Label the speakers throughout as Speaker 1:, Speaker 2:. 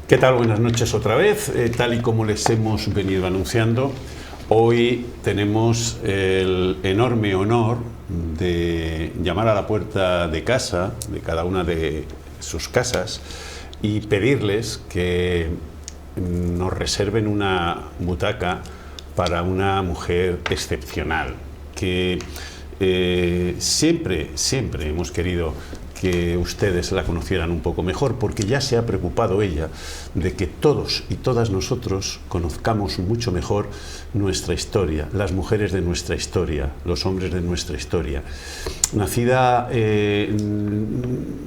Speaker 1: ¿Qué tal? Buenas noches otra vez. Tal y como les hemos venido anunciando, hoy tenemos el enorme honor de llamar a la puerta de casa, de cada una de sus casas, y pedirles que nos reserven una butaca para una mujer excepcional, que siempre hemos querido que ustedes la conocieran un poco mejor, porque ya se ha preocupado ella de que todos y todas nosotros conozcamos mucho mejor nuestra historia, las mujeres de nuestra historia, los hombres de nuestra historia. Nacida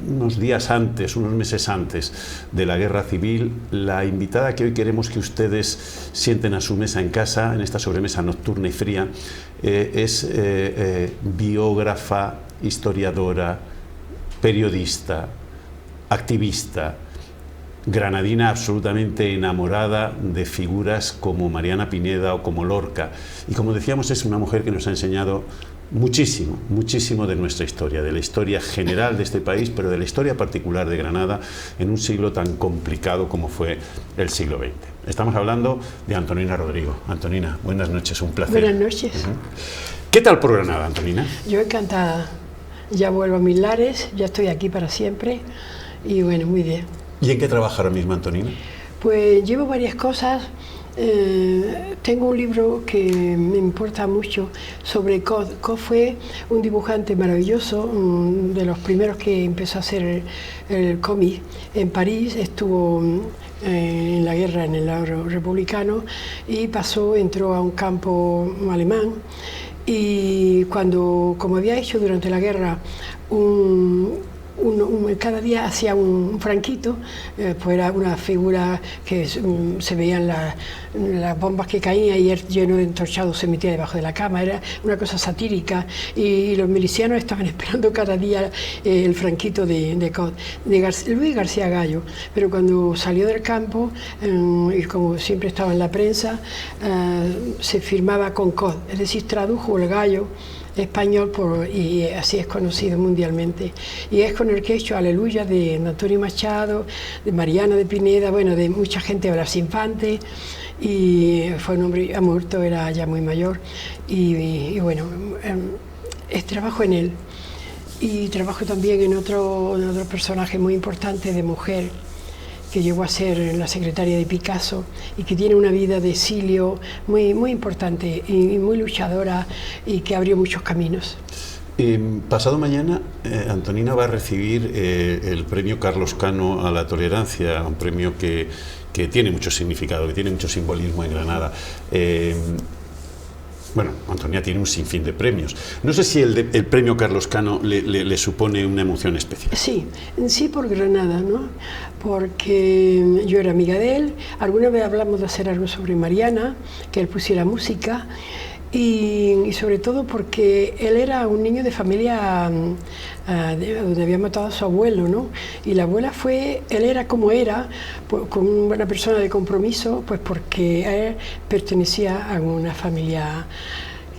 Speaker 1: unos días antes, unos meses antes de la Guerra Civil, la invitada que hoy queremos que ustedes sienten a su mesa en casa, en esta sobremesa nocturna y fría, es biógrafa, historiadora, periodista, activista, granadina absolutamente enamorada de figuras como Mariana Pineda o como Lorca. Y como decíamos, es una mujer que nos ha enseñado muchísimo, muchísimo de nuestra historia, de la historia general de este país, pero de la historia particular de Granada en un siglo tan complicado como fue el siglo XX. Estamos hablando de Antonina Rodrigo. Antonina, buenas noches, un placer.
Speaker 2: Buenas noches.
Speaker 1: ¿Qué tal por Granada, Antonina?
Speaker 2: Yo encantada. Ya vuelvo a mis lares, ya estoy aquí para siempre y bueno, muy bien.
Speaker 1: ¿Y en qué trabaja ahora mismo, Antonina?
Speaker 2: Pues llevo varias cosas. Tengo un libro que me importa mucho sobre Cod. Cod fue un dibujante maravilloso, de los primeros que empezó a hacer el cómic en París. Estuvo en la guerra, en el lado republicano, y entró a un campo alemán. Y cuando, como había hecho durante la guerra, cada día hacía un franquito, pues era una figura que se veían las bombas que caían y él lleno de entorchados se metía debajo de la cama. Era una cosa satírica y los milicianos estaban esperando cada día el franquito de Cod, de Luis García Gallo. Pero cuando salió del campo, y como siempre estaba en la prensa, se firmaba con Cod, es decir, tradujo el Gallo español y así es conocido mundialmente. Y es con el que he hecho Aleluya de Antonio Machado, de Mariana de Pineda, bueno, de mucha gente, de Blas Infante, y fue un hombre, ha muerto, era ya muy mayor, y bueno, trabajo en él. Y trabajo también en otro personaje muy importante de mujer, que llegó a ser la secretaria de Picasso y que tiene una vida de exilio muy importante y muy luchadora y que abrió muchos caminos.
Speaker 1: Pasado mañana, Antonina va a recibir el premio Carlos Cano a la tolerancia, un premio que tiene mucho significado, que tiene mucho simbolismo en Granada. Bueno, Antonina tiene un sinfín de premios. No sé si el premio Carlos Cano le supone una emoción especial.
Speaker 2: Sí, por Granada, ¿no? Porque yo era amiga de él. Alguna vez hablamos de hacer algo sobre Mariana, que él pusiera música, y sobre todo porque él era un niño de familia donde había matado a su abuelo, ¿no? Y la abuela él era como era, pues, con una persona de compromiso, pues porque él pertenecía a una familia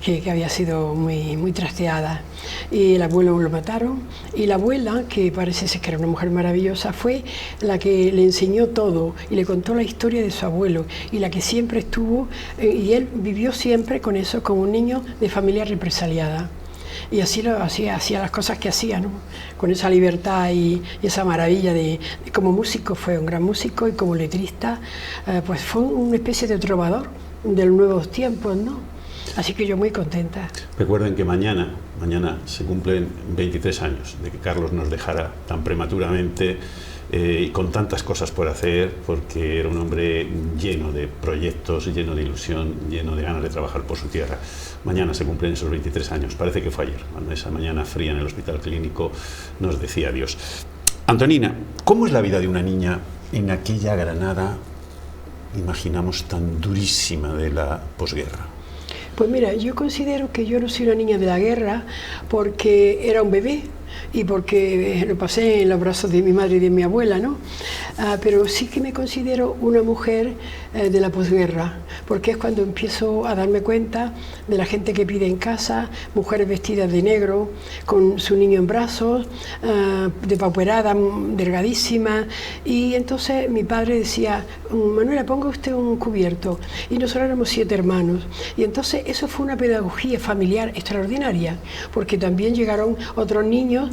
Speaker 2: que había sido muy trasteada. Y el abuelo lo mataron, y la abuela, que parece ser que era una mujer maravillosa, fue la que le enseñó todo y le contó la historia de su abuelo, y la que siempre estuvo, y él vivió siempre con eso, como un niño de familia represaliada. Y así hacía las cosas que hacía, ¿no? Con esa libertad y esa maravilla como músico. Fue un gran músico, y como letrista, pues fue una especie de trovador de los nuevos tiempos, ¿no? Así que yo muy contenta.
Speaker 1: Recuerden que mañana se cumplen 23 años de que Carlos nos dejara tan prematuramente y con tantas cosas por hacer, porque era un hombre lleno de proyectos, lleno de ilusión, lleno de ganas de trabajar por su tierra. Mañana se cumplen esos 23 años, parece que fue ayer, cuando esa mañana fría en el Hospital Clínico nos decía adiós. Antonina, ¿cómo es la vida de una niña en aquella Granada, imaginamos, tan durísima de la posguerra?
Speaker 2: Pues mira, yo considero que yo no soy una niña de la guerra porque era un bebé y porque lo pasé en los brazos de mi madre y de mi abuela, ¿no? Pero sí que me considero una mujer de la posguerra, porque es cuando empiezo a darme cuenta de la gente que pide en casa, mujeres vestidas de negro, con su niño en brazos, depauperada, delgadísima, y entonces mi padre decía, Manuela, ponga usted un cubierto, y nosotros éramos 7 hermanos, y entonces eso fue una pedagogía familiar extraordinaria, porque también llegaron otros niños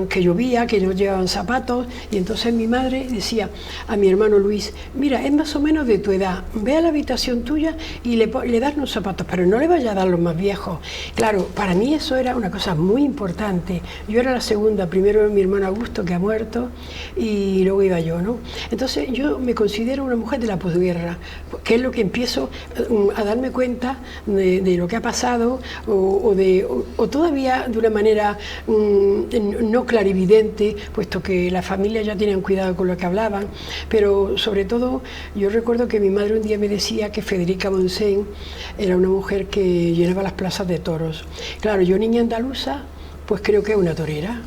Speaker 2: que llovía, que no llevaban zapatos, y entonces mi madre decía a mi hermano Luis, mira, es más o menos de tu edad, ve a la habitación tuya y le das unos zapatos, pero no le vayas a dar los más viejos. Claro, para mí eso era una cosa muy importante. Yo era la segunda, primero mi hermano Augusto, que ha muerto, y luego iba yo, ¿no? Entonces yo me considero una mujer de la posguerra, que es lo que empiezo a darme cuenta de lo que ha pasado, o todavía de una manera no clarividente, puesto que las familias ya tenían cuidado con lo que hablaban, pero sobre todo yo recuerdo que mi madre un día me decía que Federica Montseny era una mujer que llenaba las plazas de toros. Claro, yo niña andaluza, pues creo que es una torera.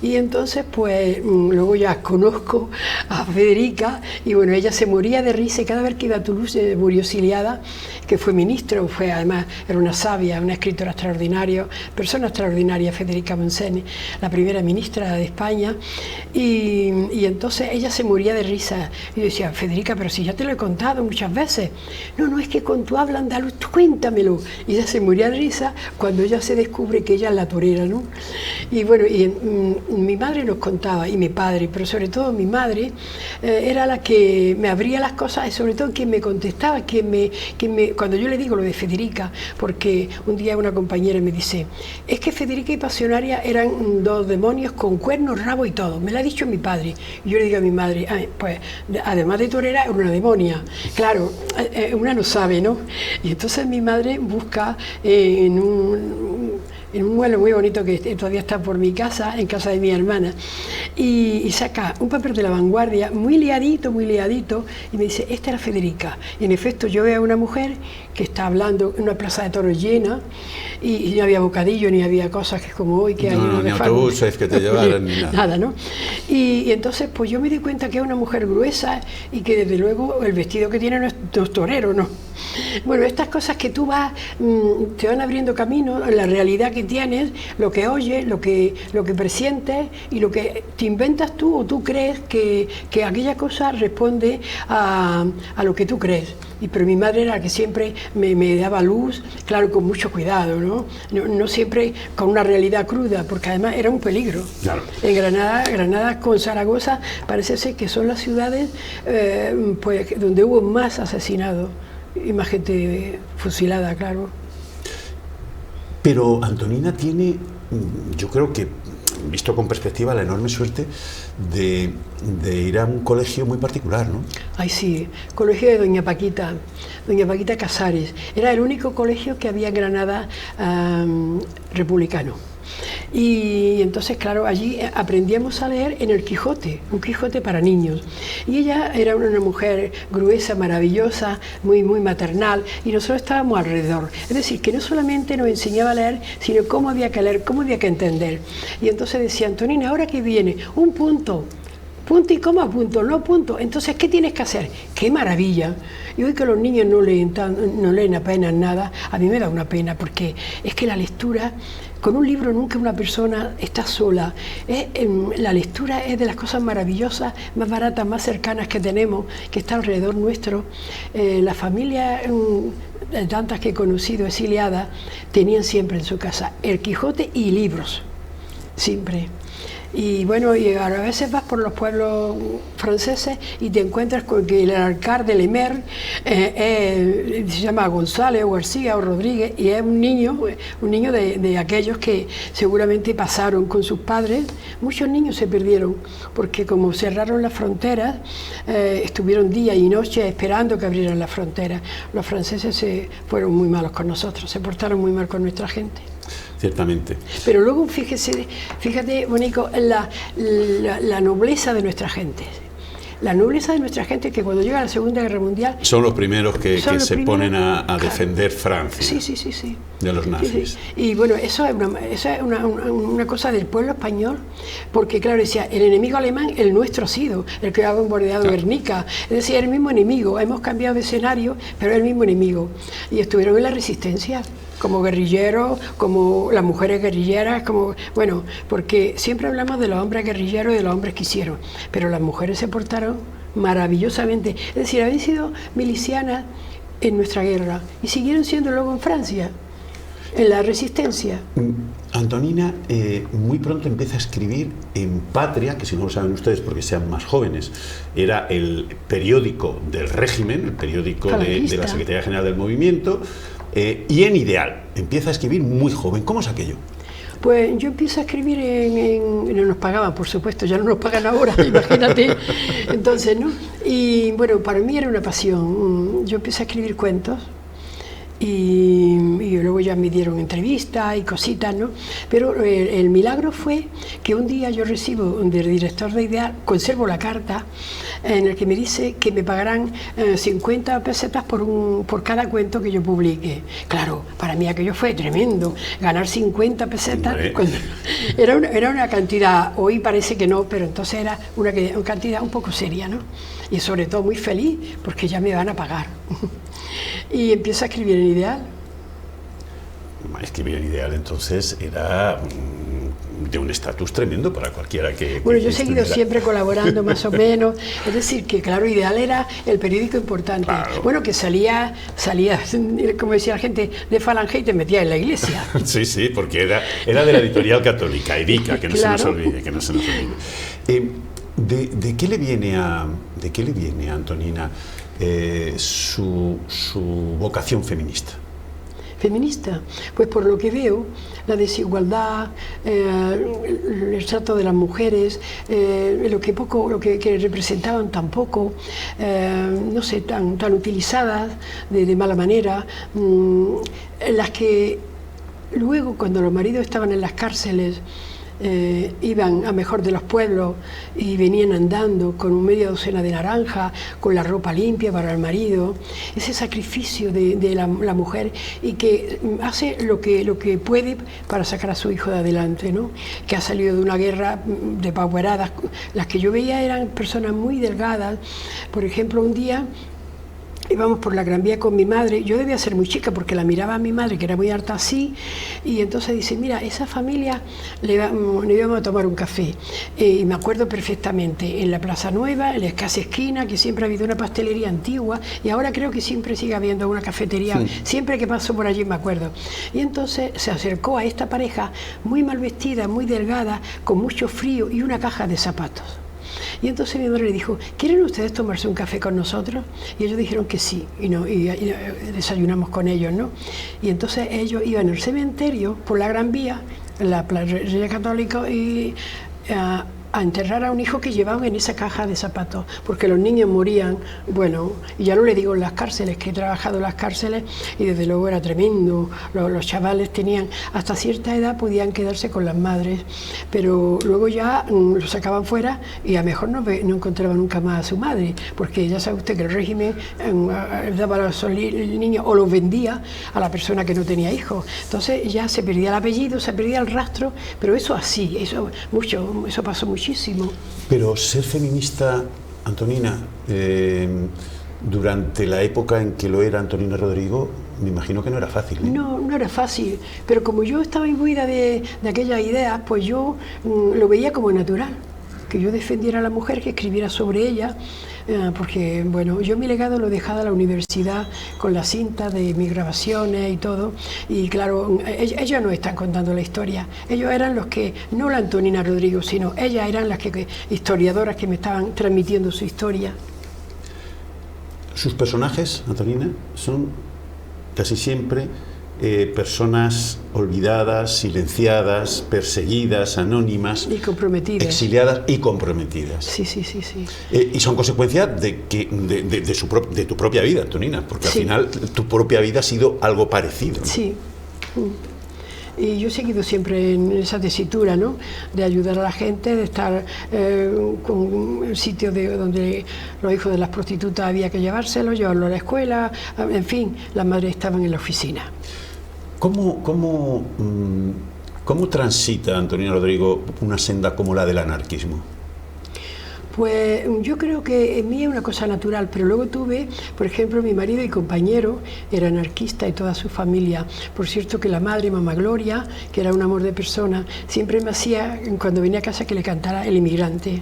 Speaker 2: Y entonces pues luego ya conozco a Federica y bueno, ella se moría de risa y cada vez que iba a Toulouse murió exiliada, que fue ministro, fue además, era una sabia, una escritora extraordinaria, persona extraordinaria, Federica Montseny, la primera ministra de España, y entonces ella se moría de risa. Y yo decía, Federica, pero si ya te lo he contado muchas veces. No, no, es que con tu habla andaluz, tú cuéntamelo. Y ella se moría de risa cuando ella se descubre que ella es la torera, ¿no? Y bueno, mi madre nos contaba, y mi padre, pero sobre todo mi madre, era la que me abría las cosas y sobre todo quien me contestaba, cuando yo le digo lo de Federica, porque un día una compañera me dice, es que Federica y Pasionaria eran 2 demonios con cuernos, rabo y todo, me lo ha dicho mi padre. Y yo le digo a mi madre, pues además de torera, era una demonia. Claro, una no sabe, ¿no? Y entonces mi madre busca en un mueble muy bonito que todavía está por mi casa, en casa de mi hermana, y saca un papel de La Vanguardia muy liadito, y me dice, esta era Federica. Y en efecto yo veo a una mujer que está hablando en una plaza de toros llena, y no había bocadillo, ni había cosas que como hoy, que hay
Speaker 1: ni autobuses que te llevaran, ni nada.
Speaker 2: Nada, ¿no? Y entonces pues yo me di cuenta que es una mujer gruesa, y que desde luego el vestido que tiene no es torero, ¿no? Bueno, estas cosas que tú vas, te van abriendo camino, la realidad que tienes, lo que oyes, lo que presientes y lo que te inventas tú o tú crees que aquella cosa responde a lo que tú crees. Pero mi madre era la que siempre me daba luz, claro, con mucho cuidado, ¿no? No siempre con una realidad cruda, porque además era un peligro.
Speaker 1: Claro.
Speaker 2: En Granada con Zaragoza parece ser que son las ciudades pues, donde hubo más asesinados y más gente fusilada, claro.
Speaker 1: Pero Antonina tiene, yo creo que, visto con perspectiva, la enorme suerte de ir a un colegio muy particular, ¿no?
Speaker 2: Ay, sí, colegio de Doña Paquita Casares. Era el único colegio que había en Granada republicano. Y entonces, claro, allí aprendíamos a leer en el Quijote, un Quijote para niños. Y ella era una mujer gruesa, maravillosa, muy maternal, y nosotros estábamos alrededor. Es decir, que no solamente nos enseñaba a leer, sino cómo había que leer, cómo había que entender. Y entonces decía, Antonina, ¿ahora qué viene? Un punto. Punto y coma, punto, no punto. Entonces, ¿qué tienes que hacer? ¡Qué maravilla! Y hoy que los niños no leen apenas nada, a mí me da una pena, porque es que la lectura, con un libro nunca una persona está sola. La lectura es de las cosas maravillosas, más baratas, más cercanas que tenemos, que está alrededor nuestro. Las familias, tantas que he conocido, exiliadas, tenían siempre en su casa el Quijote y libros, siempre. Y bueno, y a veces vas por los pueblos franceses y te encuentras con que el alcalde de Lemer se llama González o García o Rodríguez, y es un niño de aquellos que seguramente pasaron con sus padres. Muchos niños se perdieron porque como cerraron las fronteras, estuvieron día y noche esperando que abrieran las fronteras. Los franceses fueron muy malos con nosotros, se portaron muy mal con nuestra gente.
Speaker 1: ciertamente.
Speaker 2: Pero luego fíjate, Mónico, la nobleza de nuestra gente. La nobleza de nuestra gente, que cuando llega la Segunda Guerra Mundial...
Speaker 1: Son los primeros que se ponen a defender Francia.
Speaker 2: Sí.
Speaker 1: De los nazis.
Speaker 2: Sí. Y bueno, eso es una cosa del pueblo español, porque claro, decía, el enemigo alemán, el nuestro ha sido, el que ha bombardeado Guernica. Es decir, el mismo enemigo. Hemos cambiado de escenario, pero es el mismo enemigo. Y estuvieron en la resistencia, como guerrilleros, como las mujeres guerrilleras, como, bueno, porque siempre hablamos de los hombres guerrilleros y de los hombres que hicieron, pero las mujeres se portaron maravillosamente. Es decir, habían sido milicianas en nuestra guerra y siguieron siendo luego en Francia, en la resistencia.
Speaker 1: Antonina muy pronto empieza a escribir en Patria, que si no lo saben ustedes porque sean más jóvenes, era el periódico del régimen, el periódico de la Secretaría General del Movimiento, y en Ideal. Empieza a escribir muy joven. ¿Cómo es aquello?
Speaker 2: Pues yo empiezo a escribir no nos pagaban, por supuesto, ya no nos pagan ahora, imagínate. Entonces, ¿no? Y bueno, para mí era una pasión. Yo empecé a escribir cuentos y luego ya me dieron entrevistas y cositas, ¿no? Pero el milagro fue que un día yo recibo del director de Ideal, conservo la carta, en el que me dice que me pagarán 50 pesetas por cada cuento que yo publique. Claro, para mí aquello fue tremendo, ganar 50 pesetas, era una cantidad, hoy parece que no, pero entonces era una cantidad un poco seria, ¿no? Y sobre todo muy feliz, porque ya me van a pagar. Y empiezo a escribir en Ideal.
Speaker 1: Escribir en Ideal entonces era de un estatus tremendo para cualquiera que...
Speaker 2: Bueno, yo he seguido siempre colaborando más o menos, es decir, que claro, Ideal era el periódico importante. Claro. Bueno, que salía, como decía la gente, de Falange y te metía en la iglesia.
Speaker 1: Sí, porque era de la editorial católica, Edica, que no claro. se nos olvide, que no se nos olvide. ¿De qué le viene a Antonina su vocación feminista?
Speaker 2: Feminista, pues por lo que veo, la desigualdad, el trato de las mujeres, lo que representaban tan poco, no sé, tan utilizadas de mala manera, las que luego cuando los maridos estaban en las cárceles, iban a mejor de los pueblos y venían andando con media docena de naranjas, con la ropa limpia para el marido, ese sacrificio de la mujer y que hace lo que puede para sacar a su hijo de adelante, ¿no? Que ha salido de una guerra depauperadas. Las que yo veía eran personas muy delgadas. Por ejemplo, un día íbamos por la Gran Vía con mi madre, yo debía ser muy chica porque la miraba a mi madre, que era muy harta así, y entonces dice, mira, esa familia le íbamos a tomar un café. Y me acuerdo perfectamente, en la Plaza Nueva, en la escasa esquina, que siempre ha habido una pastelería antigua, y ahora creo que siempre sigue habiendo una cafetería, sí. Siempre que paso por allí me acuerdo. Y entonces se acercó a esta pareja, muy mal vestida, muy delgada, con mucho frío y una caja de zapatos. Y entonces mi madre le dijo, ¿quieren ustedes tomarse un café con nosotros? Y ellos dijeron que sí, y desayunamos con ellos, ¿no? Y entonces ellos iban al cementerio por la Gran Vía, en la Playa Católica, y a enterrar a un hijo que llevaban en esa caja de zapatos, porque los niños morían, bueno, y ya no le digo en las cárceles, que he trabajado en las cárceles, y desde luego era tremendo, los chavales tenían, hasta cierta edad podían quedarse con las madres, pero luego ya los sacaban fuera y a lo mejor no encontraban nunca más a su madre, porque ya sabe usted que el régimen daba a los niños o los vendía a la persona que no tenía hijos, entonces ya se perdía el apellido, se perdía el rastro, pero eso así, eso pasó muchísimo.
Speaker 1: Pero ser feminista, Antonina, durante la época en que lo era Antonina Rodrigo, me imagino que no era fácil, ¿eh?
Speaker 2: No era fácil, pero como yo estaba imbuida de aquellas ideas, pues yo lo veía como natural, que yo defendiera a la mujer, que escribiera sobre ella, porque bueno, yo mi legado lo he dejado a la universidad con la cinta de mis grabaciones y todo, y claro, ellas no están contando la historia, ellos eran los que, no la Antonina Rodrigo, sino ellas eran las historiadoras que me estaban transmitiendo su historia.
Speaker 1: Sus personajes, Antonina, son casi siempre personas olvidadas, silenciadas, perseguidas, anónimas,
Speaker 2: y comprometidas,
Speaker 1: exiliadas y comprometidas.
Speaker 2: Sí.
Speaker 1: Y son consecuencia de tu propia vida, Antonina, porque al final tu propia vida ha sido algo parecido, ¿no?
Speaker 2: Sí. Y yo he seguido siempre en esa tesitura, ¿no? De ayudar a la gente, de estar con el sitio donde los hijos de las prostitutas había que llevárselos, llevarlos a la escuela, en fin, las madres estaban en la oficina.
Speaker 1: ¿Cómo transita, Antonina Rodrigo, una senda como la del anarquismo?
Speaker 2: Pues yo creo que en mí es una cosa natural, pero luego tuve, por ejemplo, mi marido y compañero era anarquista y toda su familia. Por cierto que la madre, mamá Gloria, que era un amor de persona, siempre me hacía, cuando venía a casa, que le cantara El Inmigrante.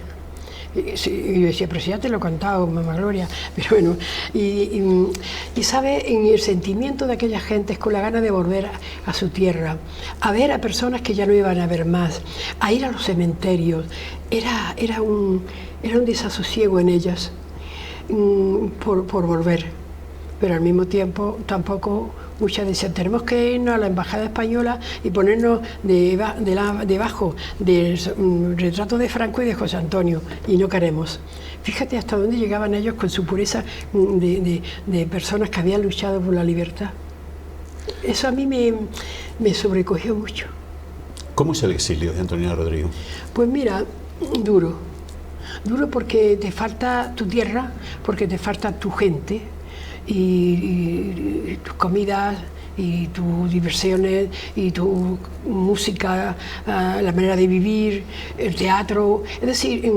Speaker 2: Y yo decía, pero si ya te lo he contado, mamá Gloria. Pero bueno, y sabe, en el sentimiento de aquella gente, con la gana de volver a su tierra, a ver a personas que ya no iban a ver más, a ir a los cementerios, era un desasosiego en ellas por volver. Pero al mismo tiempo tampoco muchas decían, tenemos que irnos a la embajada española y ponernos debajo del retrato de Franco y de José Antonio, y no queremos. Fíjate hasta dónde llegaban ellos con su pureza de personas que habían luchado por la libertad. Eso a mí me sobrecogió mucho.
Speaker 1: ¿Cómo es el exilio de Antonina Rodrigo?
Speaker 2: Pues mira, duro porque te falta tu tierra, porque te falta tu gente, y tus comidas y tus diversiones y tu música, la manera de vivir, el teatro. Es decir,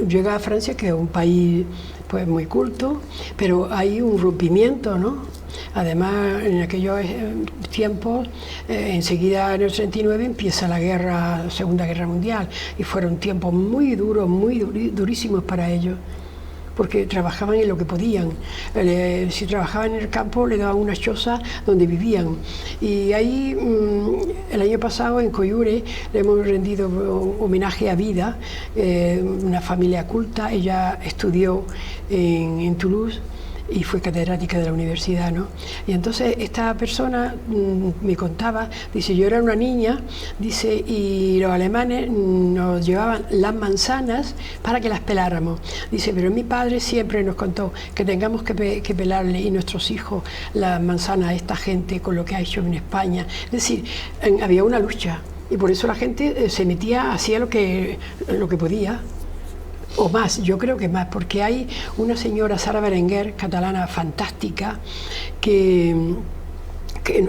Speaker 2: llega a Francia, que es un país pues muy culto, pero hay un rompimiento, ¿no? Además, en aquellos tiempos, enseguida en el 39 empieza la Segunda Guerra Mundial, y fueron tiempos muy duros, muy durísimos para ellos, porque trabajaban en lo que podían. Si trabajaban en el campo, le daban una choza donde vivían. Y ahí, el año pasado, en Coyure, le hemos rendido homenaje a Vida, una familia culta. Ella estudió en Toulouse y fue catedrática de la universidad, ¿no? Y entonces esta persona me contaba, dice, yo era una niña, dice, y los alemanes nos llevaban las manzanas para que las peláramos. Dice, pero mi padre siempre nos contó que tengamos que pelarle, y nuestros hijos, las manzanas a esta gente con lo que ha hecho en España. Es decir, había una lucha, y por eso la gente se metía, hacía lo que podía. O más, yo creo que más, porque hay una señora, Sara Berenguer, catalana fantástica, que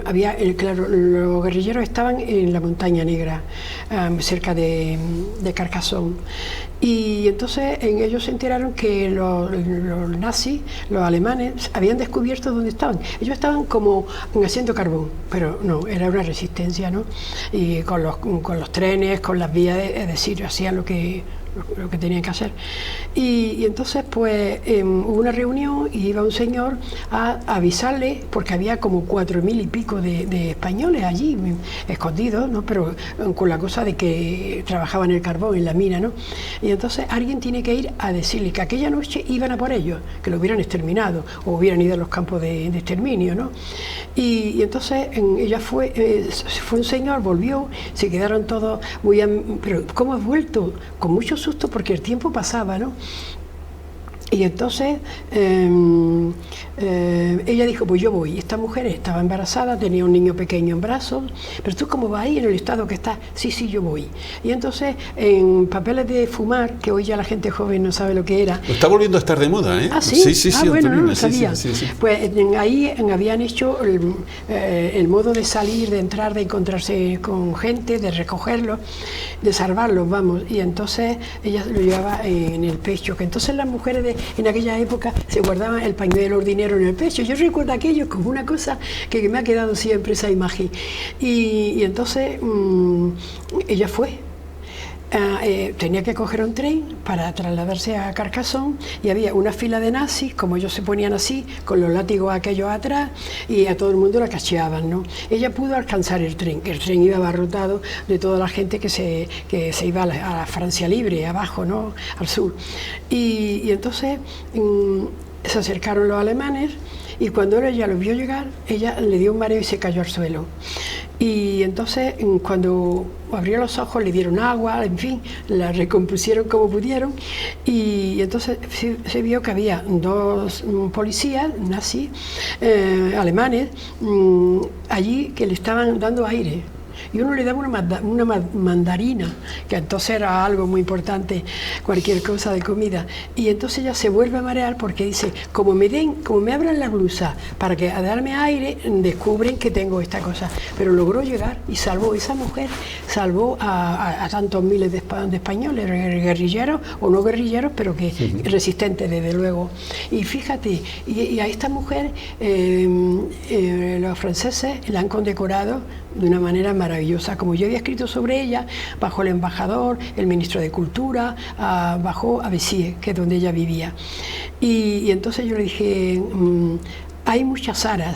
Speaker 2: había, claro, los guerrilleros estaban en la Montaña Negra, cerca de Carcassonne, y entonces ellos se enteraron que los nazis, los alemanes, habían descubierto dónde estaban. Ellos estaban como haciendo carbón, pero no, era una resistencia, ¿no? Y con los trenes, con las vías, es decir, hacían lo que tenían que hacer. Y entonces pues hubo una reunión y iba un señor a avisarle, porque había como 4.000 y pico de españoles allí escondidos, ¿no? Pero con la cosa de que trabajaban el carbón en la mina, ¿no? Y entonces alguien tiene que ir a decirle que aquella noche iban a por ellos, que lo hubieran exterminado o hubieran ido a los campos de exterminio, ¿no? Y entonces ella fue un señor, volvió, se quedaron todos pero ¿cómo has vuelto? Con mucho susto, porque el tiempo pasaba, ¿no? Y entonces ella dijo, pues yo voy. Esta mujer estaba embarazada, tenía un niño pequeño en brazos, pero tú cómo vas ahí en el estado que estás, sí, yo voy. Y entonces en papeles de fumar, que hoy ya la gente joven no sabe lo que era.
Speaker 1: Está volviendo a estar de moda, ¿eh?
Speaker 2: Ah, sí,
Speaker 1: sí,
Speaker 2: bueno,
Speaker 1: Antonina,
Speaker 2: no lo sabía.
Speaker 1: Sí.
Speaker 2: Pues ahí habían hecho el modo de salir, de entrar, de encontrarse con gente, de recogerlos, de salvarlos, vamos. Y entonces ella lo llevaba en el pecho, que entonces las mujeres en aquella época se guardaban el pañuelo, el dinero en el pecho. Yo recuerdo aquello como una cosa que me ha quedado siempre, esa imagen. Y entonces ella fue. Tenía que coger un tren para trasladarse a Carcassonne, y había una fila de nazis, como ellos se ponían así, con los látigos aquellos atrás, y a todo el mundo la cacheaban, ¿no? Ella pudo alcanzar el tren iba abarrotado de toda la gente que se iba a la Francia libre, abajo, ¿no? Al sur. Y entonces se acercaron los alemanes, y cuando ella los vio llegar, ella le dio un mareo y se cayó al suelo. Y entonces, cuando abrió los ojos, le dieron agua, en fin, la recompusieron como pudieron, y entonces se vio que había dos policías nazis, alemanes, allí, que le estaban dando aire. y uno le daba una mandarina, que entonces era algo muy importante, cualquier cosa de comida, y entonces ella se vuelve a marear porque dice, como me abran la blusa para que a darme aire, descubren que tengo esta cosa. Pero logró llegar y salvó, esa mujer salvó a tantos miles de españoles, guerrilleros o no guerrilleros, pero que resistentes desde luego. Y fíjate, y a esta mujer los franceses la han condecorado de una manera maravillosa. Como yo había escrito sobre ella, bajo el embajador, el ministro de Cultura, bajó a Béziers, que es donde ella vivía. Y entonces yo le dije, hay muchas Saras,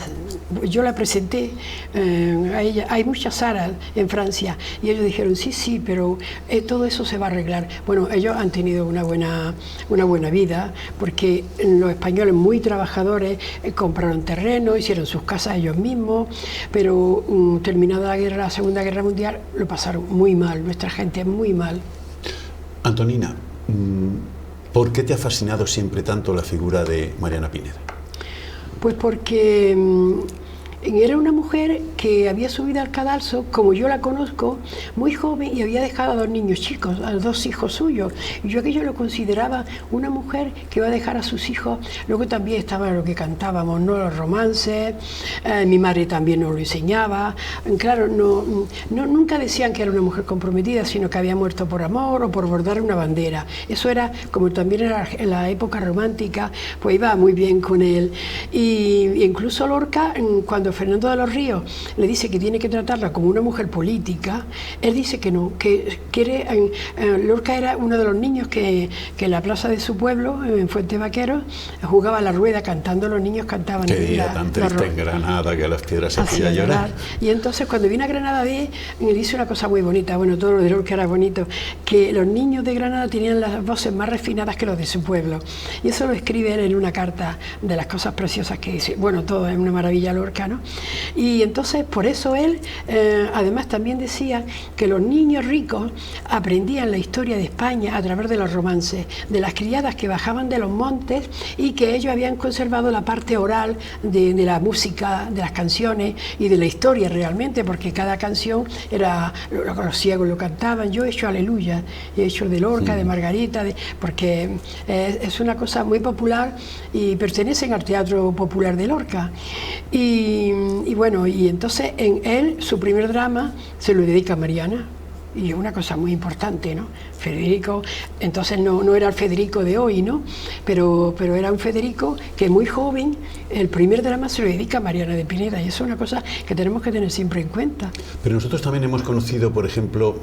Speaker 2: yo la presenté a ella, hay muchas Saras en Francia, y ellos dijeron, sí, pero todo eso se va a arreglar. Bueno, ellos han tenido una buena vida, porque los españoles muy trabajadores compraron terreno, hicieron sus casas ellos mismos, pero terminada la Segunda Guerra Mundial, lo pasaron muy mal, nuestra gente muy mal.
Speaker 1: Antonina, ¿por qué te ha fascinado siempre tanto la figura de Mariana Pineda?
Speaker 2: Pues porque era una mujer que había subido al cadalso, como yo la conozco, muy joven, y había dejado a 2 niños chicos, a 2 hijos suyos. Y yo aquello lo consideraba una mujer que iba a dejar a sus hijos. Luego también estaba lo que cantábamos, ¿no? Los romances, mi madre también nos lo enseñaba. Claro, nunca decían que era una mujer comprometida, sino que había muerto por amor o por bordar una bandera. Eso era, como también era en la época romántica, pues iba muy bien con él. Y incluso Lorca, cuando Fernando de los Ríos le dice que tiene que tratarla como una mujer política, él dice que no, que quiere... Lorca era uno de los niños que en la plaza de su pueblo, en Fuente Vaqueros, jugaba a la rueda cantando, los niños cantaban.
Speaker 1: Qué día tan triste en Granada, que las piedras se hacían llorar.
Speaker 2: Y entonces cuando vine a Granada me dice una cosa muy bonita, bueno, todo lo de Lorca era bonito, que los niños de Granada tenían las voces más refinadas que los de su pueblo. Y eso lo escribe él en una carta de las cosas preciosas que dice. Bueno, todo es una maravilla Lorca, ¿no? Y entonces por eso él además también decía que los niños ricos aprendían la historia de España a través de los romances, de las criadas que bajaban de los montes, y que ellos habían conservado la parte oral de la música, de las canciones y de la historia realmente, porque cada canción era, los ciegos lo cantaban. Yo he hecho Aleluya, he hecho de Lorca, de Margarita, porque es una cosa muy popular y pertenecen al Teatro Popular de Lorca. Y bueno, y entonces en él, su primer drama, se lo dedica a Mariana. Y es una cosa muy importante, ¿no? Federico, entonces no era el Federico de hoy, ¿no? Pero era un Federico que muy joven, el primer drama se lo dedica a Mariana de Pineda, y eso es una cosa que tenemos que tener siempre en cuenta.
Speaker 1: Pero nosotros también hemos conocido, por ejemplo,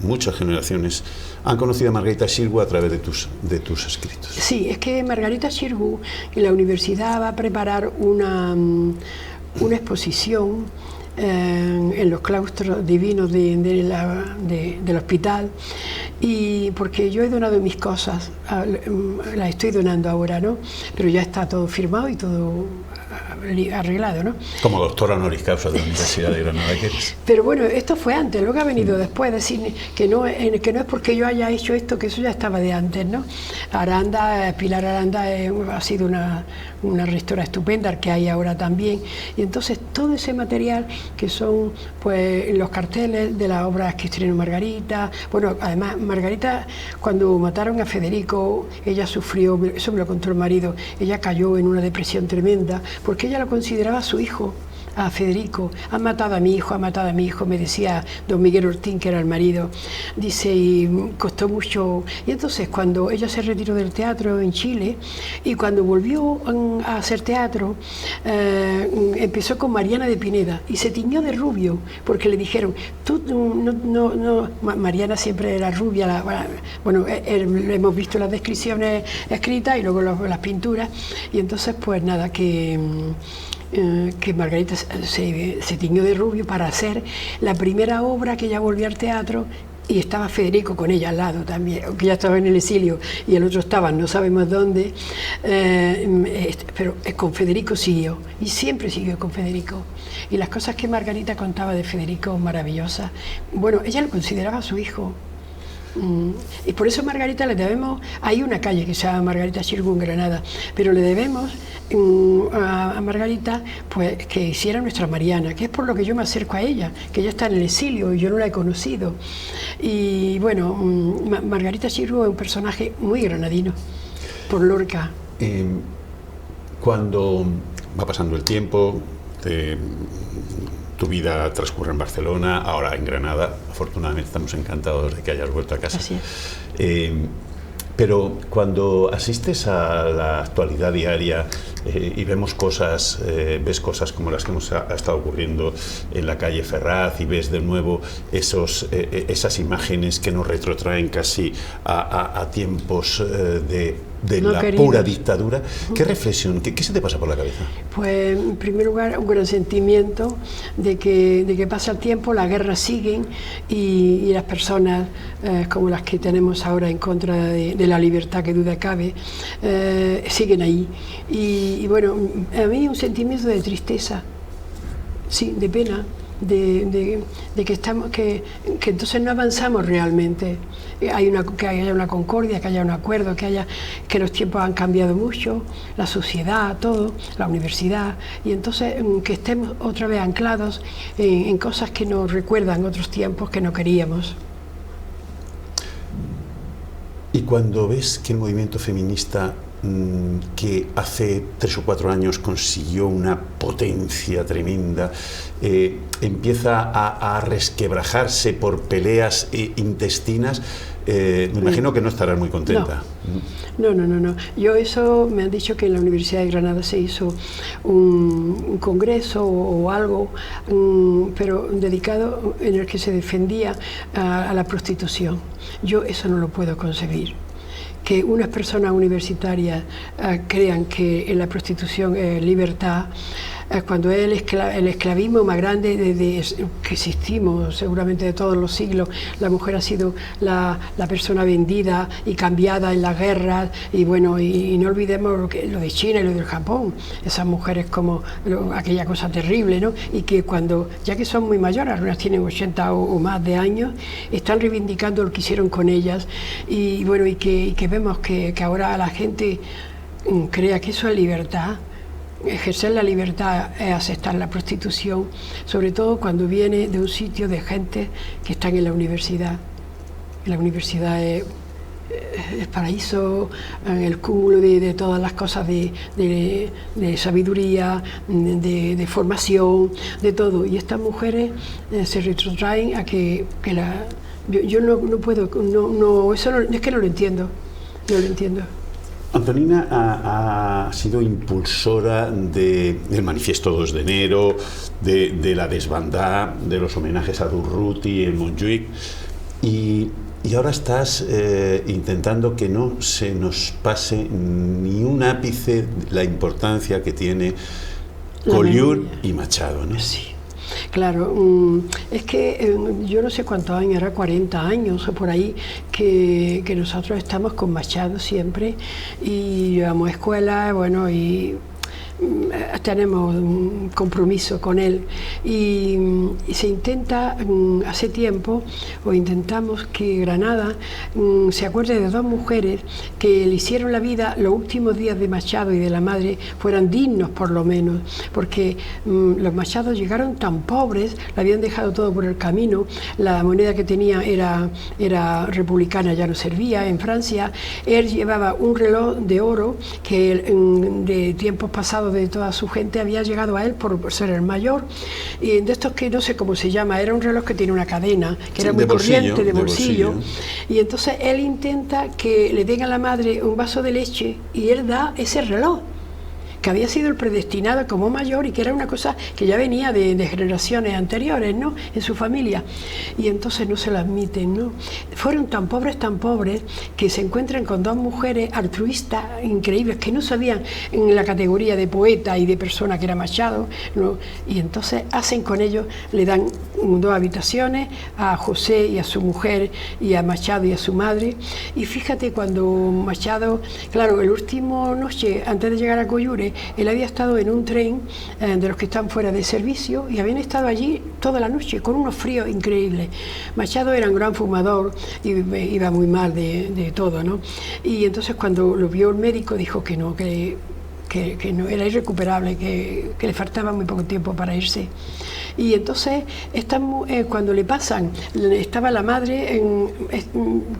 Speaker 1: muchas generaciones han conocido a Margarita Xirgu a través de tus escritos.
Speaker 2: Sí, es que Margarita Xirgu en la universidad va a preparar una exposición en los claustros divinos del hospital, y porque yo he donado mis cosas, las estoy donando ahora, ¿no? Pero ya está todo firmado y todo arreglado, ¿no?
Speaker 1: Como doctora honoris causa de la Universidad de Granada, ¿qué es?
Speaker 2: Pero bueno, esto fue antes, luego ha venido después, decir que no es porque yo haya hecho esto, que eso ya estaba de antes, ¿no? Pilar Aranda ha sido una rectora estupenda, que hay ahora también, y entonces todo ese material que son pues los carteles de las obras que estrenó Margarita. Bueno, además Margarita, cuando mataron a Federico, ella sufrió, eso me lo contó el marido, ella cayó en una depresión tremenda, porque ella lo consideraba su hijo, a Federico. Han matado a mi hijo, me decía don Miguel Ortín, que era el marido. Dice, y costó mucho. Y entonces cuando ella se retiró del teatro en Chile, y cuando volvió a hacer teatro, empezó con Mariana de Pineda, y se tiñó de rubio, porque le dijeron, tú no, Mariana siempre era rubia, bueno, hemos visto las descripciones escritas y luego las pinturas, y entonces pues nada, que Margarita se tiñó de rubio para hacer la primera obra, que ella volvió al teatro, y estaba Federico con ella al lado también, que ya estaba en el exilio y el otro estaba no sabemos dónde, pero con Federico siguió, y siempre siguió con Federico, y las cosas que Margarita contaba de Federico maravillosas. Bueno, ella lo consideraba su hijo. Y por eso a Margarita le debemos, hay una calle que se llama Margarita Xirgu en Granada, pero le debemos a Margarita pues que hiciera nuestra Mariana, que es por lo que yo me acerco a ella, que ella está en el exilio y yo no la he conocido. Y bueno, Margarita Xirgu es un personaje muy granadino, por Lorca.
Speaker 1: Cuando va pasando el tiempo, tu vida transcurre en Barcelona, ahora en Granada. Afortunadamente estamos encantados de que hayas vuelto a casa.
Speaker 2: Así es.
Speaker 1: Pero cuando asistes a la actualidad diaria y vemos cosas, ves cosas como las que ha estado ocurriendo en la calle Ferraz y ves de nuevo esas imágenes que nos retrotraen casi a tiempos de
Speaker 2: no
Speaker 1: la
Speaker 2: querido.
Speaker 1: Pura dictadura, ¿qué reflexión, qué se te pasa por la cabeza?
Speaker 2: Pues en primer lugar un gran sentimiento de que pasa el tiempo, las guerras siguen y las personas como las que tenemos ahora en contra de la libertad, que duda cabe, siguen ahí. Y bueno, a mí un sentimiento de tristeza, sí, de pena, de que entonces no avanzamos realmente. Que haya una concordia, que haya un acuerdo, que los tiempos han cambiado mucho, la sociedad, todo, la universidad, y entonces que estemos otra vez anclados en cosas que nos recuerdan otros tiempos que no queríamos.
Speaker 1: Y cuando ves que el movimiento feminista que hace 3 o 4 años consiguió una potencia tremenda, empieza a resquebrajarse por peleas intestinas, me imagino que no estarás muy contenta.
Speaker 2: No. Yo eso, me han dicho que en la Universidad de Granada se hizo un congreso o algo, pero dedicado en el que se defendía a la prostitución. Yo eso no lo puedo concebir. Que unas personas universitarias crean que en la prostitución es libertad, cuando es el esclavismo más grande que existimos, seguramente de todos los siglos. La mujer ha sido la persona vendida y cambiada en las guerras, y bueno, y no olvidemos lo de China y lo del Japón, esas mujeres como aquella cosa terrible, ¿no? Y que cuando, ya que son muy mayores, algunas tienen 80 o más de años, están reivindicando lo que hicieron con ellas, y bueno, y que vemos que ahora la gente crea que eso es libertad. Ejercer la libertad es aceptar la prostitución, sobre todo cuando viene de un sitio de gente que están en la universidad. La universidad es paraíso, el cúmulo de todas las cosas de sabiduría, de formación, de todo. Y estas mujeres se retrotraen a que yo no puedo, eso no, es que no lo entiendo, no lo entiendo.
Speaker 1: Antonina ha sido impulsora del Manifiesto 2 de enero, de la desbandada, de los homenajes a Durruti en Montjuïc, y ahora estás intentando que no se nos pase ni un ápice la importancia que tiene Collioure y Machado, ¿no?
Speaker 2: Sí. Claro, es que yo no sé cuántos años, era 40 años o por ahí, que nosotros estamos con Machado siempre y llevamos escuela, bueno, y tenemos un compromiso con él y se intenta, hace tiempo, o intentamos que Granada se acuerde de 2 mujeres que le hicieron la vida, los últimos días de Machado y de la madre fueran dignos por lo menos, porque los Machados llegaron tan pobres, le habían dejado todo por el camino, la moneda que tenía era republicana, ya no servía en Francia. Él llevaba un reloj de oro que de tiempos pasados de toda su gente había llegado a él por ser el mayor, y de estos que no sé cómo se llama, era un reloj que tiene una cadena, que era muy corriente, de bolsillo, y entonces él intenta que le den a la madre un vaso de leche y él da ese reloj, que había sido el predestinado como mayor y que era una cosa que ya venía de generaciones anteriores, ¿no?, en su familia, y entonces no se lo admiten, ¿no? Fueron tan pobres, que se encuentran con 2 mujeres altruistas increíbles que no sabían en la categoría de poeta y de persona que era Machado, ¿no? Y entonces hacen con ellos, le dan 2 habitaciones a José y a su mujer y a Machado y a su madre, y fíjate cuando Machado, claro, el último noche antes de llegar a Collioure, él había estado en un tren de los que están fuera de servicio y habían estado allí toda la noche con unos fríos increíbles. Machado era un gran fumador y iba muy mal de todo, ¿no? Y entonces cuando lo vio el médico dijo que no, que no era irrecuperable, que le faltaba muy poco tiempo para irse. Y entonces cuando le pasan, estaba la madre,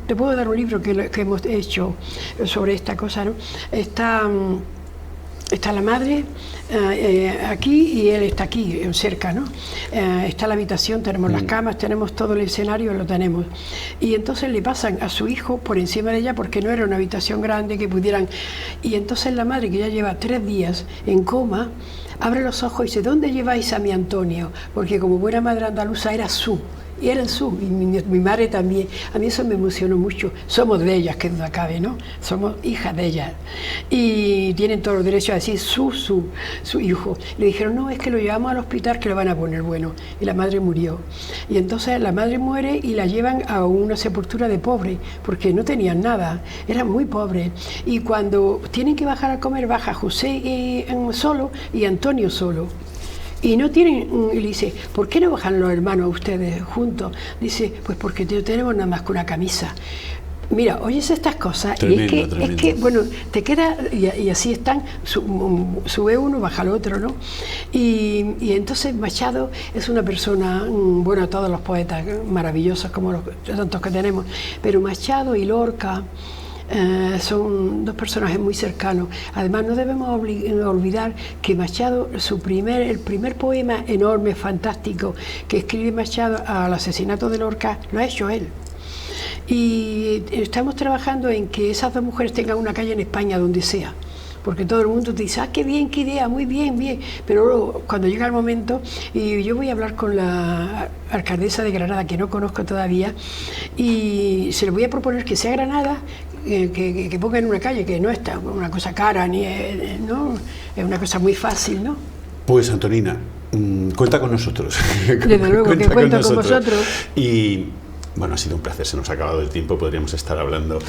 Speaker 2: te puedo dar un libro que hemos hecho sobre esta cosa, ¿no? Está la madre aquí y él está aquí, cerca, ¿no? Está la habitación, tenemos las camas, tenemos todo el escenario, lo tenemos. Y entonces le pasan a su hijo por encima de ella porque no era una habitación grande que pudieran... Y entonces la madre, que ya lleva 3 días en coma, abre los ojos y dice: ¿dónde lleváis a mi Antonio? Porque como buena madre andaluza era su. Y eran su, y mi madre también. A mí eso me emocionó mucho. Somos de ellas, que duda cabe, ¿no? Somos hijas de ellas. Y tienen todo el derecho a decir su hijo. Le dijeron: no, es que lo llevamos al hospital, que lo van a poner bueno. Y la madre murió. Y entonces la madre muere y la llevan a una sepultura de pobre, porque no tenían nada, eran muy pobres. Y cuando tienen que bajar a comer, baja José solo y Antonio solo. Y no tienen, y le dice: ¿por qué no bajan los hermanos ustedes juntos? Dice: pues porque no tenemos nada más que una camisa. Mira, oyes estas cosas.
Speaker 1: Tremendo,
Speaker 2: y es que, bueno, te queda, y así están, sube uno, baja el otro, ¿no? Y entonces Machado es una persona, bueno, todos los poetas maravillosos, como los tantos que tenemos, pero Machado y Lorca son 2 personajes muy cercanos. Además, no debemos olvidar que Machado, el primer poema enorme, fantástico, que escribe Machado al asesinato de Lorca, lo ha hecho él. Y estamos trabajando en que esas 2 mujeres tengan una calle en España, donde sea. Porque todo el mundo te dice: ah, qué bien, qué idea, muy bien, bien. Pero luego, cuando llega el momento, y yo voy a hablar con la alcaldesa de Granada, que no conozco todavía, y se le voy a proponer que sea Granada, que pongan una calle, que no es una cosa cara, ¿no? Es una cosa muy fácil, ¿no?
Speaker 1: Pues Antonina, cuenta con nosotros.
Speaker 2: Desde luego que cuento con vosotros.
Speaker 1: Y bueno, ha sido un placer, se nos ha acabado el tiempo, podríamos estar hablando,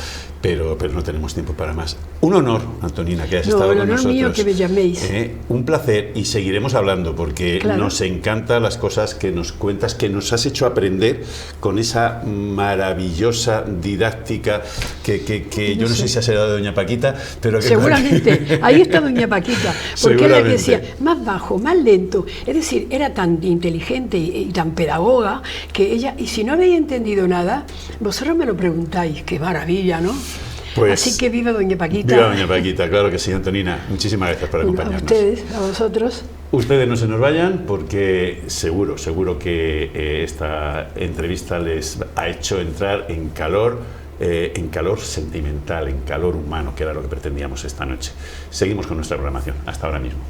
Speaker 1: pero no tenemos tiempo para más. Un honor, Antonina, que hayas estado con nosotros.
Speaker 2: No, el honor mío que me llaméis.
Speaker 1: Un placer, y seguiremos hablando, porque claro, nos encantan las cosas que nos cuentas, que nos has hecho aprender con esa maravillosa didáctica que yo no sé si ha sido de doña Paquita, pero que...
Speaker 2: Seguramente, ahí está doña Paquita, porque era que decía: más bajo, más lento. Es decir, era tan inteligente y tan pedagoga que ella, y si no habéis entendido nada, vosotros me lo preguntáis. Qué maravilla, ¿no?
Speaker 1: Pues,
Speaker 2: así que viva doña Paquita.
Speaker 1: Viva doña Paquita, claro que sí, Antonina. Muchísimas gracias por acompañarnos.
Speaker 2: A ustedes, a vosotros.
Speaker 1: Ustedes no se nos vayan, porque seguro que esta entrevista les ha hecho entrar en calor sentimental, en calor humano, que era lo que pretendíamos esta noche. Seguimos con nuestra programación. Hasta ahora mismo.